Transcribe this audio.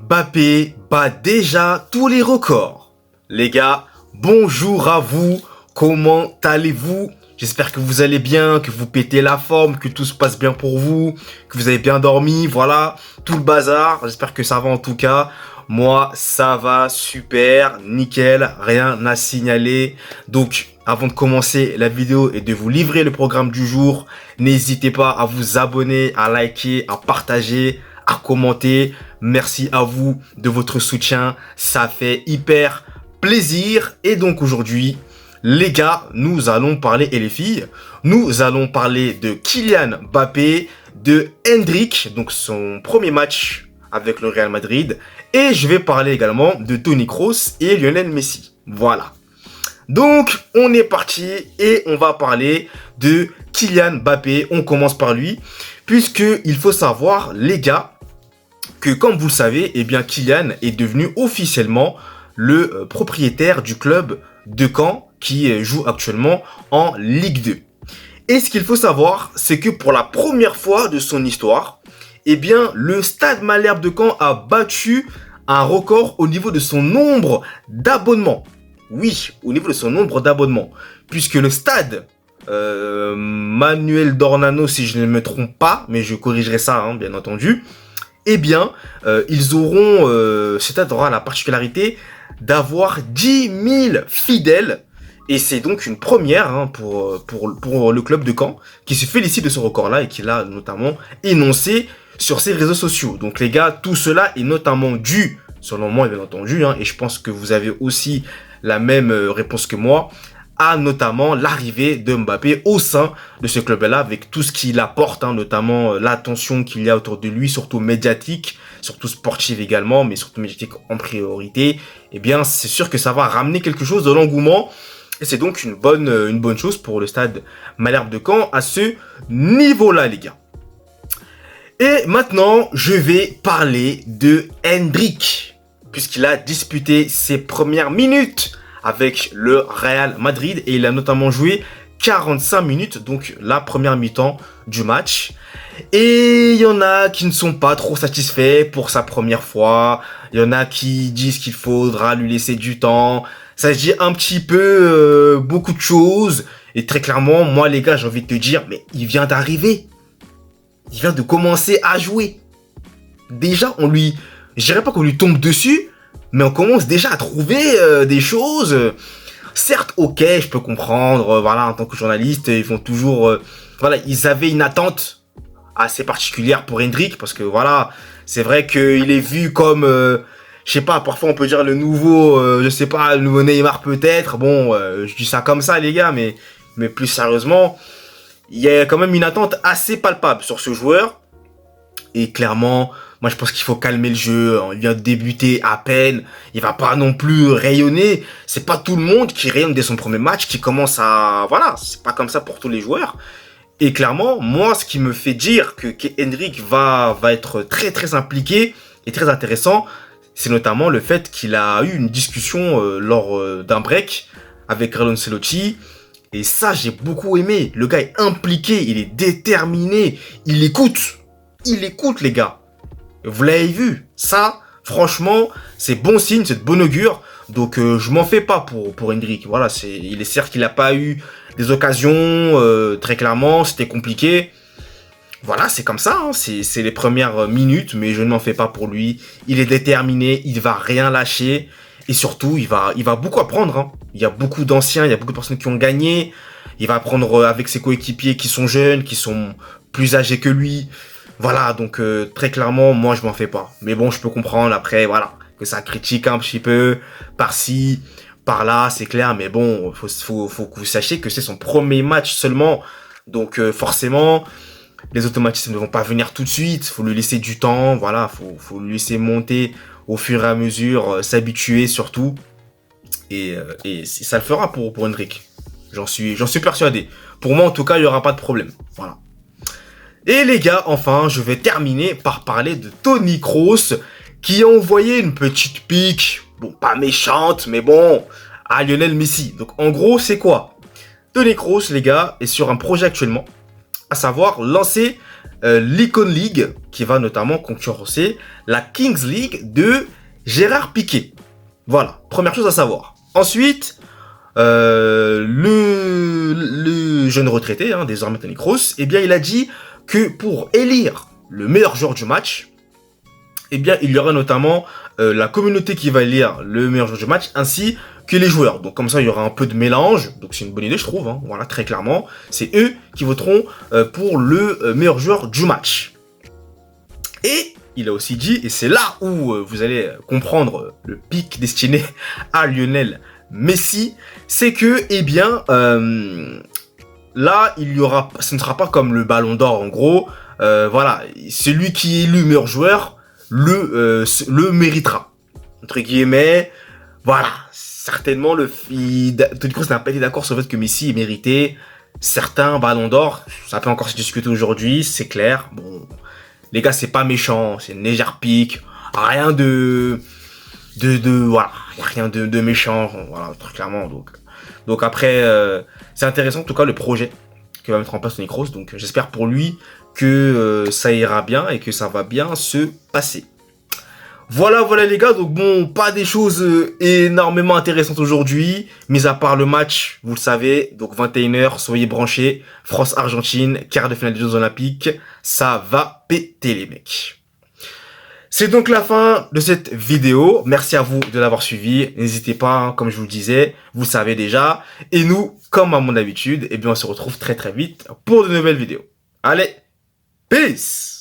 Mbappé bat déjà tous les records. Les gars, bonjour à vous, comment allez-vous? J'espère que vous allez bien, que vous pétez la forme, que tout se passe bien pour vous, que vous avez bien dormi, voilà, tout le bazar. J'espère que ça va en tout cas. Moi, ça va super, nickel, rien à signaler. Donc, avant de commencer la vidéo et de vous livrer le programme du jour, n'hésitez pas à vous abonner, à liker, à partager, à commenter. Merci à vous de votre soutien, ça fait hyper plaisir. Et donc aujourd'hui, les gars, nous allons parler, et les filles, nous allons parler de Kylian Mbappé, de Endrick, donc son premier match avec le Real Madrid. Et je vais parler également de Toni Kroos et Lionel Messi. Voilà. Donc, on est parti et on va parler de Kylian Mbappé. On commence par lui, puisque il faut savoir, les gars, que comme vous le savez, eh bien Kylian est devenu officiellement le propriétaire du club de Caen qui joue actuellement en Ligue 2. Et ce qu'il faut savoir, c'est que pour la première fois de son histoire, eh bien le Stade Malherbe de Caen a battu un record au niveau de son nombre d'abonnements. Oui, au niveau de son nombre d'abonnements. Puisque le stade Manuel Dornano, si je ne me trompe pas, mais je corrigerai ça, hein, bien entendu, eh bien, ils auront, cet stade aura la particularité d'avoir 10 000 fidèles. Et c'est donc une première hein, pour le club de Caen, qui se félicite de ce record-là et qui l'a notamment énoncé sur ses réseaux sociaux. Donc les gars, tout cela est notamment dû, selon moi bien entendu, hein, et je pense que vous avez aussi la même réponse que moi, à notamment l'arrivée de Mbappé au sein de ce club-là, avec tout ce qu'il apporte, hein, notamment l'attention qu'il y a autour de lui, surtout médiatique, surtout sportive également, mais surtout médiatique en priorité. Eh bien, c'est sûr que ça va ramener quelque chose de l'engouement, et c'est donc une bonne chose pour le stade Malherbe de Caen à ce niveau-là, les gars. Et maintenant, je vais parler de Endrick, puisqu'il a disputé ses premières minutes avec le Real Madrid et il a notamment joué 45 minutes, donc la première mi-temps du match. Et il y en a qui ne sont pas trop satisfaits pour sa première fois, il y en a qui disent qu'il faudra lui laisser du temps, ça se dit un petit peu beaucoup de choses, et très clairement, moi les gars, j'ai envie de te dire, mais il vient d'arriver, il vient de commencer à jouer. Déjà, je dirais pas qu'on lui tombe dessus, mais on commence déjà à trouver des choses. Certes, ok, je peux comprendre, voilà, en tant que journaliste, ils vont toujours... voilà, ils avaient une attente assez particulière pour Endrick, parce que voilà, c'est vrai qu'il est vu comme... je sais pas, parfois on peut dire le nouveau, je sais pas, le nouveau Neymar peut-être. Bon, je dis ça comme ça, les gars, mais plus sérieusement, il y a quand même une attente assez palpable sur ce joueur. Et clairement... moi, je pense qu'il faut calmer le jeu. Il vient de débuter à peine. Il va pas non plus rayonner. C'est pas tout le monde qui rayonne dès son premier match, qui commence à... voilà, c'est pas comme ça pour tous les joueurs. Et clairement, moi, ce qui me fait dire que Endrick va être très très impliqué et très intéressant, c'est notamment le fait qu'il a eu une discussion lors d'un break avec Carlo Ancelotti. Et ça, j'ai beaucoup aimé. Le gars est impliqué, il est déterminé, il écoute. Il écoute, les gars. Vous l'avez vu, ça, franchement, c'est bon signe, c'est de bon augure. Donc, je m'en fais pas pour Endrick. Voilà, il est certes qu'il n'a pas eu des occasions, très clairement, c'était compliqué. Voilà, c'est comme ça, hein, c'est les premières minutes, mais je ne m'en fais pas pour lui. Il est déterminé, il va rien lâcher. Et surtout, il va beaucoup apprendre. Hein. Il y a beaucoup d'anciens, il y a beaucoup de personnes qui ont gagné. Il va apprendre avec ses coéquipiers qui sont jeunes, qui sont plus âgés que lui. Voilà, donc très clairement, moi je m'en fais pas. Mais bon, je peux comprendre après, voilà, que ça critique un petit peu, par-ci, par-là, c'est clair. Mais bon, faut que vous sachiez que c'est son premier match seulement. Donc forcément, les automatismes ne vont pas venir tout de suite. Faut lui laisser du temps, voilà, faut lui laisser monter au fur et à mesure, s'habituer surtout. Et ça le fera pour Endrick. J'en suis persuadé. Pour moi, en tout cas, il n'y aura pas de problème. Voilà. Et les gars, enfin, je vais terminer par parler de Toni Kroos, qui a envoyé une petite pique, bon, pas méchante, mais bon, à Lionel Messi. Donc, en gros, c'est quoi? Toni Kroos, les gars, est sur un projet actuellement, à savoir lancer l'Icon League, qui va notamment concurrencer la Kings League de Gérard Piqué. Voilà, première chose à savoir. Ensuite, le jeune retraité, hein, désormais Toni Kroos, eh bien, il a dit que pour élire le meilleur joueur du match, eh bien, il y aura notamment la communauté qui va élire le meilleur joueur du match, ainsi que les joueurs. Donc comme ça, il y aura un peu de mélange. Donc c'est une bonne idée, je trouve. Hein. Voilà, très clairement. C'est eux qui voteront pour le meilleur joueur du match. Et il a aussi dit, et c'est là où vous allez comprendre le pic destiné à Lionel Messi, c'est que, eh bien, là, il y aura, ce ne sera pas comme le Ballon d'Or, en gros. Voilà, celui qui est élu meilleur joueur le méritera. Entre guillemets, voilà. Certainement, Toni Kroos n'a pas été d'accord sur le fait que Messi est mérité certains ballons d'or. Ça peut encore se discuter aujourd'hui, c'est clair. Bon, les gars, c'est pas méchant, c'est une légère pique. Rien voilà, y a rien de méchant, voilà, très clairement. Donc après, c'est intéressant en tout cas le projet que va mettre en place Toni Kroos. Donc j'espère pour lui que ça ira bien et que ça va bien se passer. Voilà les gars, donc bon, pas des choses énormément intéressantes aujourd'hui, mis à part le match, vous le savez, donc 21h, soyez branchés, France-Argentine, quart de finale des Jeux Olympiques, ça va péter les mecs. C'est donc la fin de cette vidéo, merci à vous de l'avoir suivi, n'hésitez pas, hein, comme je vous le disais, vous savez déjà, et nous, comme à mon habitude, eh bien on se retrouve très vite pour de nouvelles vidéos. Allez, peace!